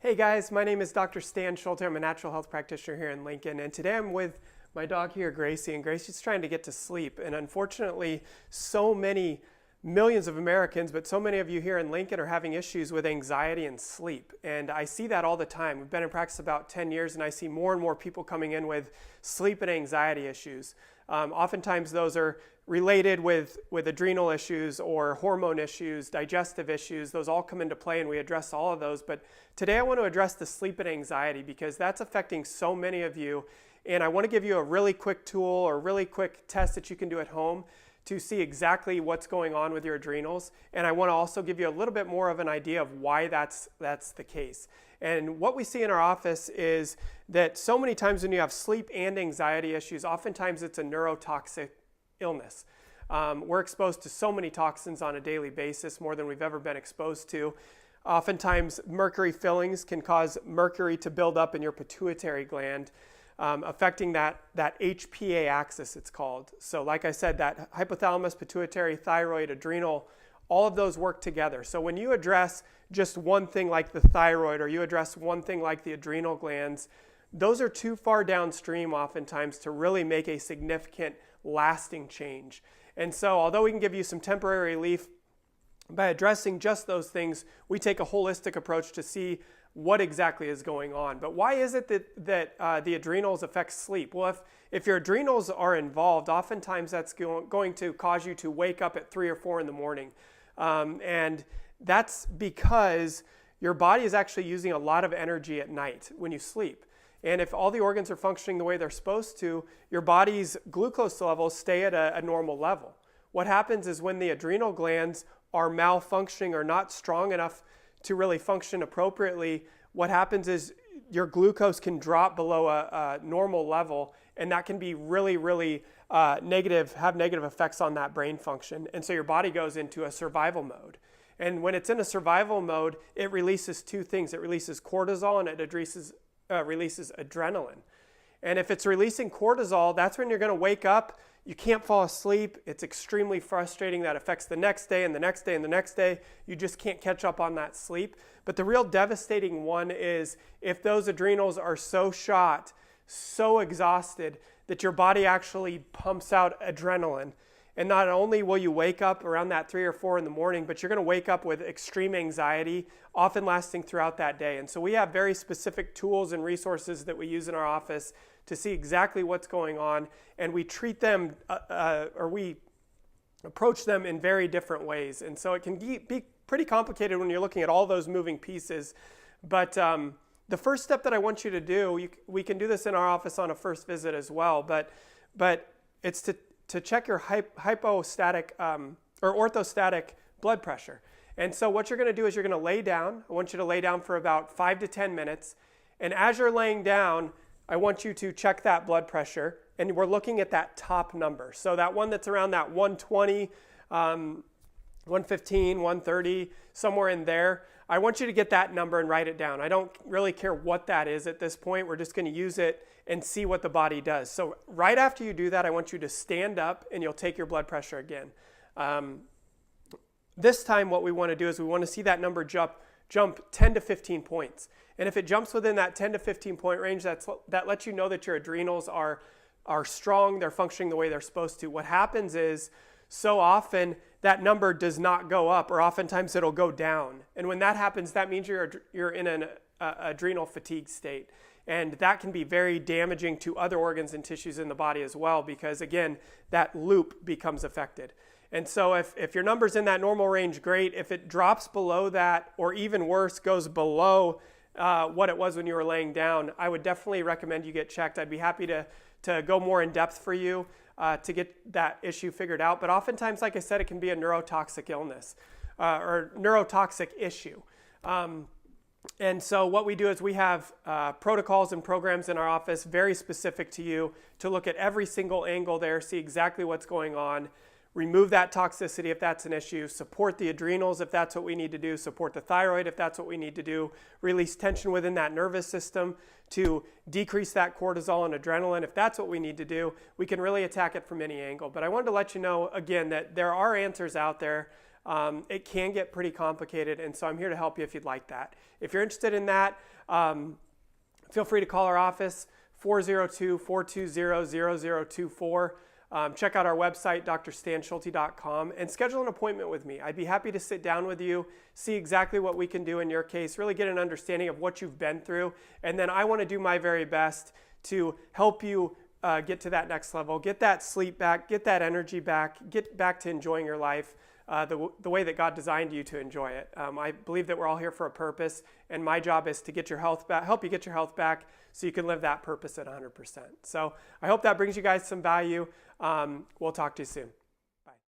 Hey guys, my name is Dr. Stan Schulte. I'm a natural health practitioner here in Lincoln, and today I'm with my dog here, Gracie, and Gracie's trying to get to sleep. And unfortunately, so many millions of Americans, but so many of you here in Lincoln are having issues with anxiety and sleep. And I see that all the time. We've been in practice about 10 years, and I see more and more people coming in with sleep and anxiety issues. Oftentimes those are related with adrenal issues or hormone issues, digestive issues. Those all come into play and we address all of those. But today I want to address the sleep and anxiety because that's affecting so many of you. And I want to give you a really quick tool or really quick test that you can do at home to see exactly what's going on with your adrenals. And I want to also give you a little bit more of an idea of why that's the case. And what we see in our office is that so many times when you have sleep and anxiety issues, oftentimes it's a neurotoxic illness. We're exposed to so many toxins on a daily basis, more than we've ever been exposed to. Oftentimes mercury fillings can cause mercury to build up in your pituitary gland, affecting that HPA axis, it's called. So like I said, that hypothalamus, pituitary, thyroid, adrenal, all of those work together. So when you address just one thing like the thyroid or you address one thing like the adrenal glands, those are too far downstream oftentimes to really make a significant lasting change. And so although we can give you some temporary relief by addressing just those things, we take a holistic approach to see what exactly is going on. But why is it that the adrenals affect sleep? Well, if your adrenals are involved, oftentimes that's going to cause you to wake up at 3 or 4 in the morning. And that's because your body is actually using a lot of energy at night when you sleep. And if all the organs are functioning the way they're supposed to, your body's glucose levels stay at a normal level. What happens is when the adrenal glands are malfunctioning or not strong enough to really function appropriately, what happens is your glucose can drop below a normal level, and that can be really negative, have negative effects on that brain function. And so your body goes into a survival mode. And when it's in a survival mode, it releases two things. It releases cortisol and it releases adrenaline. And if it's releasing cortisol, that's when you're going to wake up. You can't fall asleep. It's extremely frustrating. That affects the next day and the next day and the next day. You just can't catch up on that sleep. But the real devastating one is if those adrenals are so shot, so exhausted, that your body actually pumps out adrenaline. And not only will you wake up around that 3 or 4 in the morning, but you're going to wake up with extreme anxiety, often lasting throughout that day. And so we have very specific tools and resources that we use in our office to see exactly what's going on. And we treat them, or we approach them in very different ways. And so it can be pretty complicated when you're looking at all those moving pieces. But the first step that I want you to do, we can do this in our office on a first visit as well, but it's to check your hypostatic or orthostatic blood pressure. And so what you're going to do is you're going to lay down. I want you to lay down for about 5 to 10 minutes. And as you're laying down, I want you to check that blood pressure. And we're looking at that top number. So that one that's around that 120, 115, 130, somewhere in there. I want you to get that number and write it down. I don't really care what that is at this point. We're just going to use it and see what the body does. So right after you do that, I want you to stand up and you'll take your blood pressure again. This time what we want to do is we want to see that number jump 10 to 15 points. And if it jumps within that 10 to 15 point range, that lets you know that your adrenals are strong, they're functioning the way they're supposed to. What happens is so often that number does not go up, or oftentimes it'll go down. And when that happens, that means you're in an adrenal fatigue state. And that can be very damaging to other organs and tissues in the body as well, because again, that loop becomes affected. And so if your number's in that normal range, great. If it drops below that, or even worse, goes below what it was when you were laying down, I would definitely recommend you get checked. I'd be happy to go more in depth for you to get that issue figured out. But oftentimes, like I said, it can be a neurotoxic illness or neurotoxic issue. And so what we do is we have protocols and programs in our office very specific to you to look at every single angle there, see exactly what's going on, remove that toxicity if that's an issue, support the adrenals if that's what we need to do, support the thyroid if that's what we need to do, release tension within that nervous system to decrease that cortisol and adrenaline if that's what we need to do. We can really attack it from any angle. But I wanted to let you know, again, that there are answers out there. it can get pretty complicated, and so I'm here to help you if you'd like that. If you're interested in that, feel free to call our office, 402-420-0024. Check out our website, drstanschulte.com, and schedule an appointment with me. I'd be happy to sit down with you, see exactly what we can do in your case, really get an understanding of what you've been through, and then I want to do my very best to help you get to that next level, get that sleep back, get that energy back, get back to enjoying your life the way that God designed you to enjoy it. I believe that we're all here for a purpose, and my job is to get your health back, help you get your health back so you can live that purpose at 100%. So I hope that brings you guys some value. We'll talk to you soon.